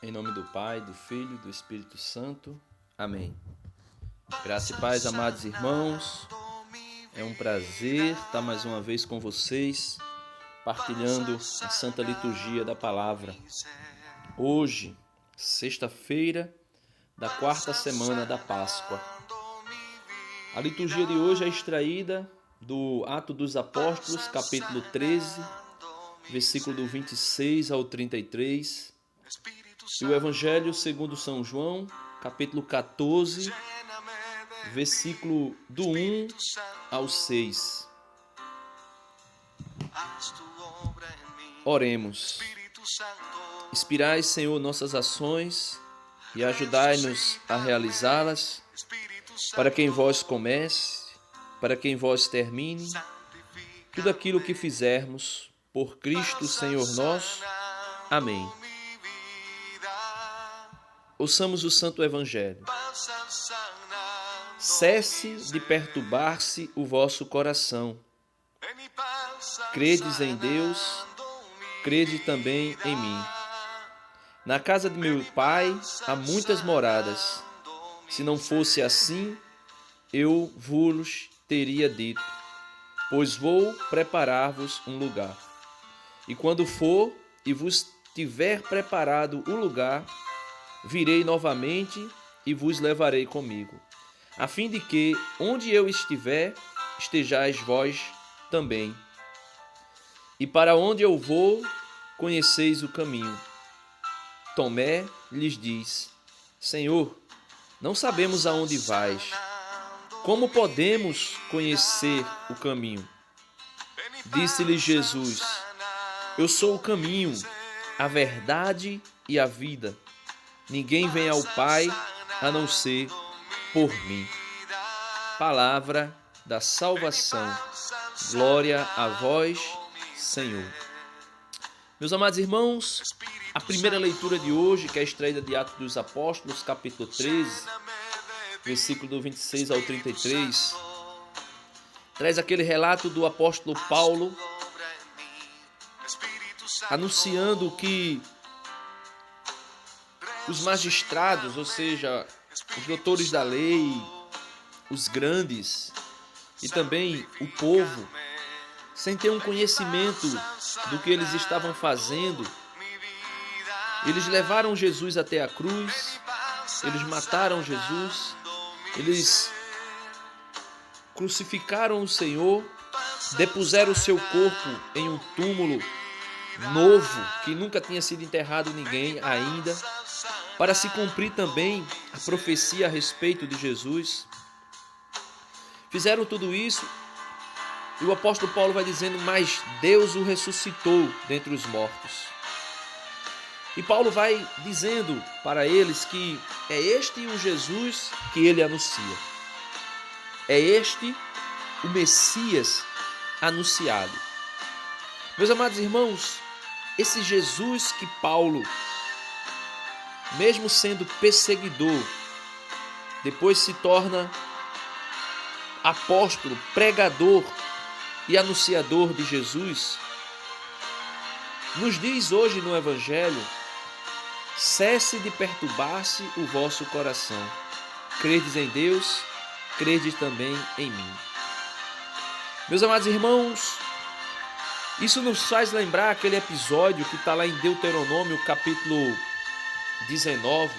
Em nome do Pai, do Filho e do Espírito Santo. Amém. Graça e paz, amados irmãos. É um prazer estar mais uma vez com vocês, partilhando a Santa Liturgia da Palavra. Hoje, sexta-feira da quarta semana da Páscoa. A liturgia de hoje é extraída do Atos dos Apóstolos, capítulo 13, versículo do 26 ao 33, e o Evangelho segundo São João, capítulo 14, versículo do 1 ao 6. Oremos. Inspirai, Senhor, nossas ações e ajudai-nos a realizá-las, para que em vós comece, para que em vós termine tudo aquilo que fizermos, por Cristo, Senhor nosso. Amém. Ouçamos o Santo Evangelho. Cesse de perturbar-se o vosso coração. Credes em Deus, crede também em mim. Na casa de meu Pai há muitas moradas. Se não fosse assim, eu vos teria dito, pois vou preparar-vos um lugar. E quando for e vos tiver preparado o lugar, virei novamente e vos levarei comigo, a fim de que, onde eu estiver, estejais vós também. E para onde eu vou, conheceis o caminho. Tomé lhes diz: Senhor, não sabemos aonde vais. Como podemos conhecer o caminho? Disse-lhe Jesus: Eu sou o caminho, a verdade e a vida. Ninguém vem ao Pai a não ser por mim. Palavra da salvação. Glória a vós, Senhor. Meus amados irmãos, a primeira leitura de hoje, que é extraída de Atos dos Apóstolos, capítulo 13, versículo do 26 ao 33, traz aquele relato do apóstolo Paulo anunciando que os magistrados, ou seja, os doutores da lei, os grandes e também o povo, sem ter um conhecimento do que eles estavam fazendo, eles levaram Jesus até a cruz, eles mataram Jesus, eles crucificaram o Senhor, depuseram o seu corpo em um túmulo novo, que nunca tinha sido enterrado ninguém ainda, para se cumprir também a profecia a respeito de Jesus. Fizeram tudo isso e o apóstolo Paulo vai dizendo: mas Deus o ressuscitou dentre os mortos. E Paulo vai dizendo para eles que é este o Jesus que ele anuncia. É este o Messias anunciado. Meus amados irmãos, esse Jesus que Paulo, mesmo sendo perseguidor, depois se torna apóstolo, pregador e anunciador de Jesus, nos diz hoje no Evangelho: cesse de perturbar-se o vosso coração. Credes em Deus, crede também em mim. Meus amados irmãos, isso nos faz lembrar aquele episódio que está lá em Deuteronômio capítulo 19.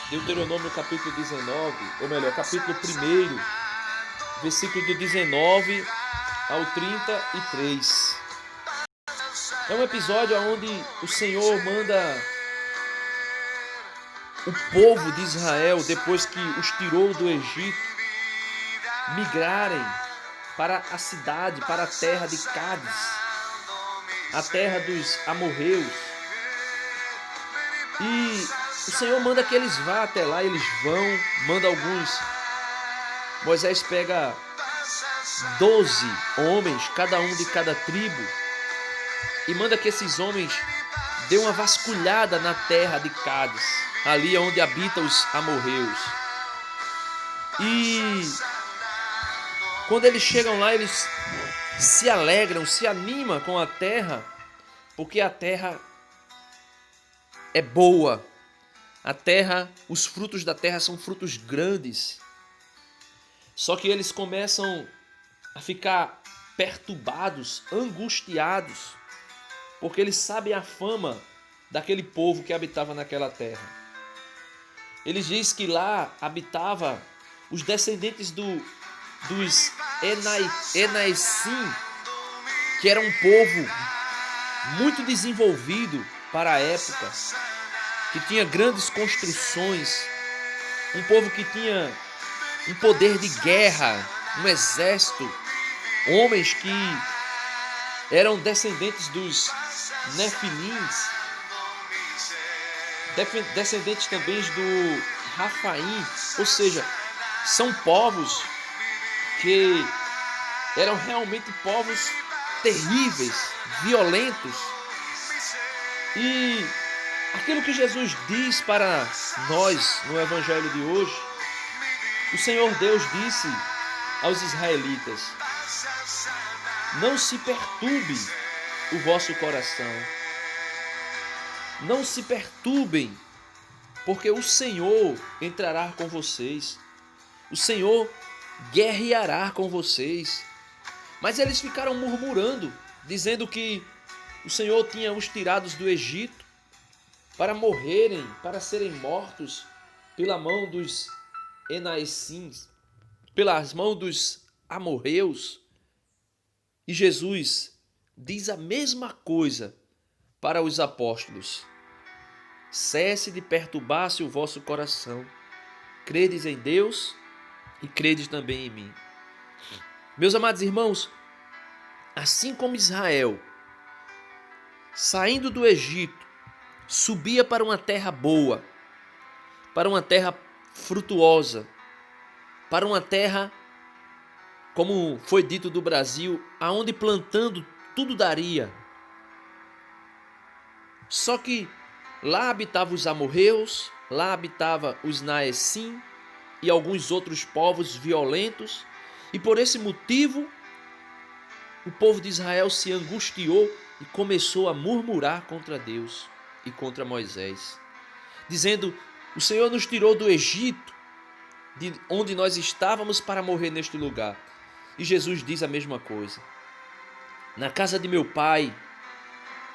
Deuteronômio capítulo 19, ou melhor, capítulo 1, versículo do 19 ao 33. É um episódio onde o Senhor manda o povo de Israel, depois que os tirou do Egito, migrarem para a cidade, para a terra de Cádiz, a terra dos amorreus. E o Senhor manda que eles vá até lá, eles vão, manda alguns. Moisés pega 12 homens, cada um de cada tribo, e manda que esses homens dêem uma vasculhada na terra de Cádiz, ali onde habitam os amorreus. E quando eles chegam lá, eles se alegram, se animam com a terra, porque a terra é boa. A terra, os frutos da terra são frutos grandes. Só que eles começam a ficar perturbados, angustiados, porque eles sabem a fama daquele povo que habitava naquela terra. Ele diz que lá habitava os descendentes dos Enaessim, que era um povo muito desenvolvido para a época, que tinha grandes construções, um povo que tinha um poder de guerra, um exército, homens que eram descendentes dos Nefilins, descendentes também do Rafaim, ou seja, são povos que eram realmente povos terríveis, violentos. E aquilo que Jesus diz para nós no Evangelho de hoje, o Senhor Deus disse aos israelitas: não se perturbe o vosso coração, não se perturbem, porque o Senhor entrará com vocês, o Senhor guerreará com vocês. Mas eles ficaram murmurando, dizendo que o Senhor tinha os tirados do Egito para morrerem, para serem mortos pela mão dos Enaessins, pelas mãos dos amorreus. E Jesus diz a mesma coisa para os apóstolos: cesse de perturbar-se o vosso coração, credes em Deus e credes também em mim. Meus amados irmãos, assim como Israel, saindo do Egito, subia para uma terra boa, para uma terra frutuosa, para uma terra, como foi dito do Brasil, aonde plantando tudo daria. Só que lá habitavam os amorreus, lá habitava os Naessim e alguns outros povos violentos, e por esse motivo o povo de Israel se angustiou e começou a murmurar contra Deus e contra Moisés, dizendo: o Senhor nos tirou do Egito, de onde nós estávamos, para morrer neste lugar. E Jesus diz a mesma coisa: na casa de meu pai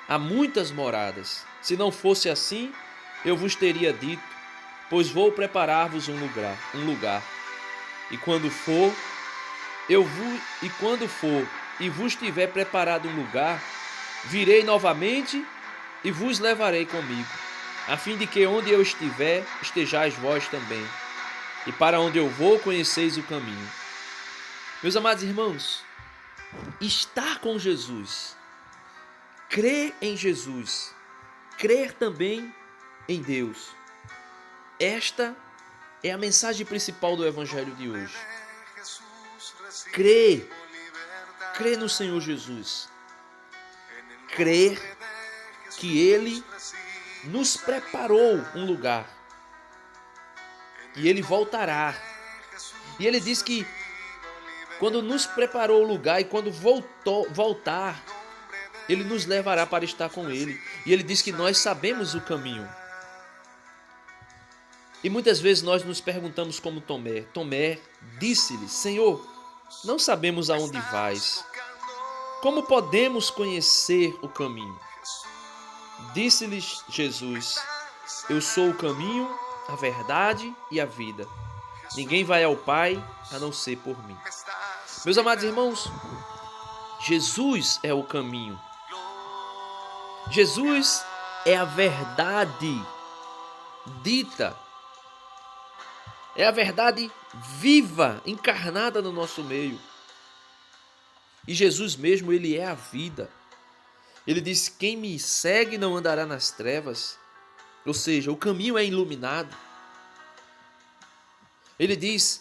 há muitas moradas. Se não fosse assim, eu vos teria dito, pois vou preparar-vos um lugar. E quando for e vos tiver preparado um lugar, virei novamente e vos levarei comigo, a fim de que onde eu estiver, estejais vós também. E para onde eu vou, conheceis o caminho. Meus amados irmãos, estar com Jesus, crer em Jesus, crer também em Deus. Esta é a mensagem principal do Evangelho de hoje. Crer no Senhor Jesus. Crer que Ele nos preparou um lugar. E Ele voltará. E Ele diz que quando nos preparou o lugar e quando voltar, Ele nos levará para estar com Ele. E Ele diz que nós sabemos o caminho. E muitas vezes nós nos perguntamos como Tomé. Tomé disse-lhe: Senhor, não sabemos aonde vais. Como podemos conhecer o caminho? Disse-lhes Jesus: eu sou o caminho, a verdade e a vida. Ninguém vai ao Pai a não ser por mim. Meus amados irmãos, Jesus é o caminho. Jesus é a verdade dita. É a verdade viva, encarnada no nosso meio. E Jesus mesmo, Ele é a vida. Ele diz: quem me segue não andará nas trevas. Ou seja, o caminho é iluminado. Ele diz: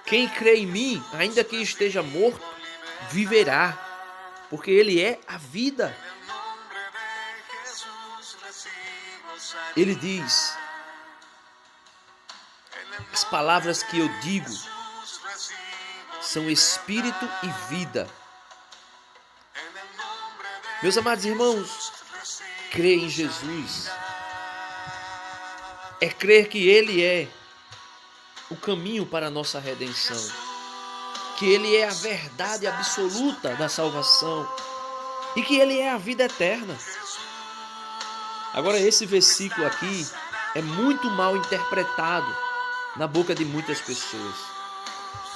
quem crê em mim, ainda que esteja morto, viverá. Porque Ele é a vida. Ele diz: as palavras que eu digo são espírito e vida. Meus amados irmãos, crê em Jesus, é crer que Ele é o caminho para a nossa redenção, que Ele é a verdade absoluta da salvação e que Ele é a vida eterna. Agora, esse versículo aqui é muito mal interpretado na boca de muitas pessoas.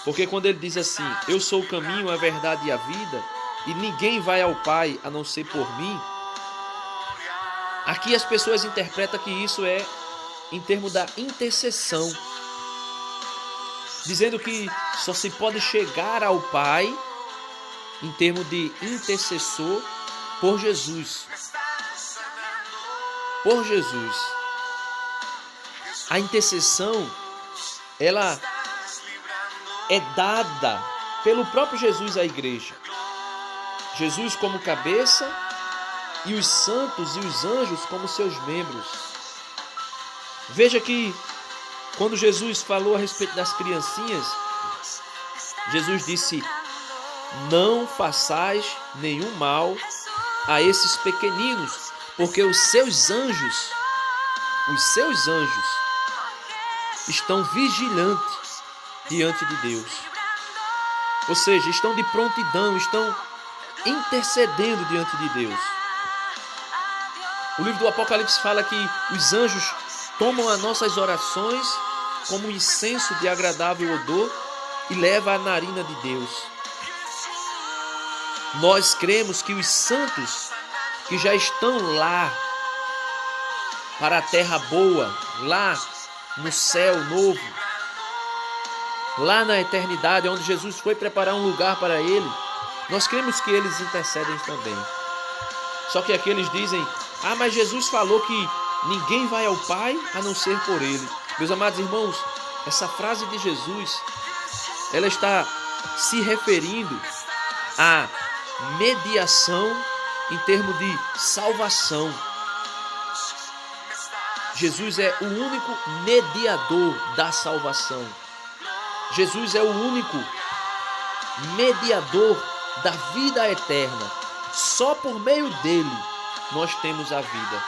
Porque quando ele diz assim, eu sou o caminho, a verdade e a vida, e ninguém vai ao Pai a não ser por mim, aqui as pessoas interpretam que isso é em termos da intercessão, dizendo que só se pode chegar ao Pai em termos de intercessor por Jesus. Por Jesus. A intercessão, ela é dada pelo próprio Jesus à igreja. Jesus como cabeça e os santos e os anjos como seus membros. Veja que quando Jesus falou a respeito das criancinhas, Jesus disse, não façais nenhum mal a esses pequeninos, porque os seus anjos estão vigilantes diante de Deus. Ou seja, estão de prontidão, estão intercedendo diante de Deus. O livro do Apocalipse fala que os anjos tomam as nossas orações como um incenso de agradável odor e leva à narina de Deus. Nós cremos que os santos que já estão lá para a terra boa, lá no céu novo, lá na eternidade, onde Jesus foi preparar um lugar para ele, nós cremos que eles intercedem também. Só que aqueles dizem, mas Jesus falou que ninguém vai ao Pai a não ser por ele. Meus amados irmãos, essa frase de Jesus, ela está se referindo à mediação em termos de salvação. Jesus é o único mediador da salvação. Jesus é o único mediador da vida eterna. Só por meio dele nós temos a vida.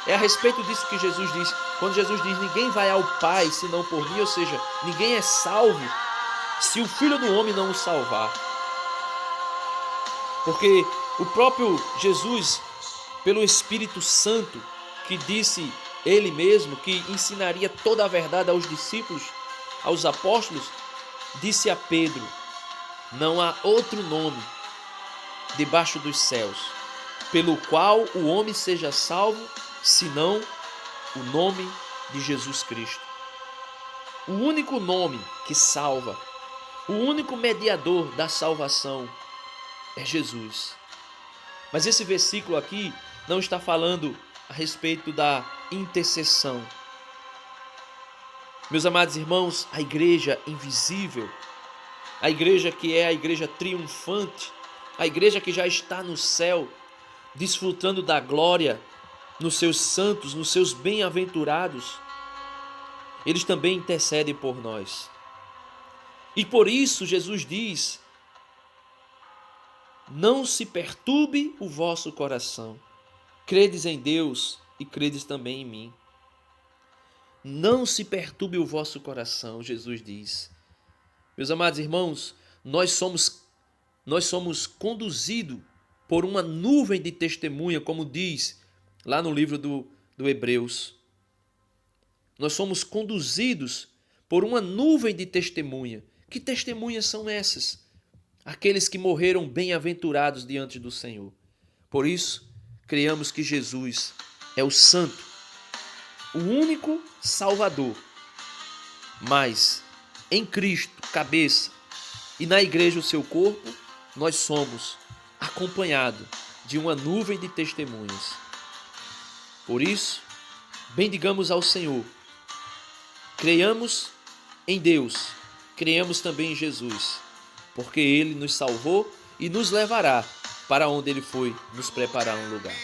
É a respeito disso que Jesus diz. Quando Jesus diz, ninguém vai ao Pai senão por mim, ou seja, ninguém é salvo se o Filho do Homem não o salvar. Porque o próprio Jesus, pelo Espírito Santo, que disse ele mesmo, que ensinaria toda a verdade aos discípulos, aos apóstolos, disse a Pedro, não há outro nome debaixo dos céus, pelo qual o homem seja salvo, senão o nome de Jesus Cristo. O único nome que salva, o único mediador da salvação é Jesus. Mas esse versículo aqui não está falando a respeito da intercessão. Meus amados irmãos, a igreja invisível, a igreja que é a igreja triunfante, a igreja que já está no céu, desfrutando da glória nos seus santos, nos seus bem-aventurados, eles também intercedem por nós. E por isso Jesus diz, não se perturbe o vosso coração. Credes em Deus e credes também em mim. Não se perturbe o vosso coração, Jesus diz. Meus amados irmãos, nós somos conduzidos por uma nuvem de testemunha, como diz lá no livro do Hebreus. Nós somos conduzidos por uma nuvem de testemunha. Que testemunhas são essas? Aqueles que morreram bem-aventurados diante do Senhor. Por isso, creamos que Jesus é o Santo, o único Salvador. Mas em Cristo, cabeça, e na igreja, o seu corpo, nós somos acompanhados de uma nuvem de testemunhas. Por isso, bendigamos ao Senhor. Creiamos em Deus, creiamos também em Jesus, porque Ele nos salvou e nos levará para onde Ele foi nos preparar um lugar.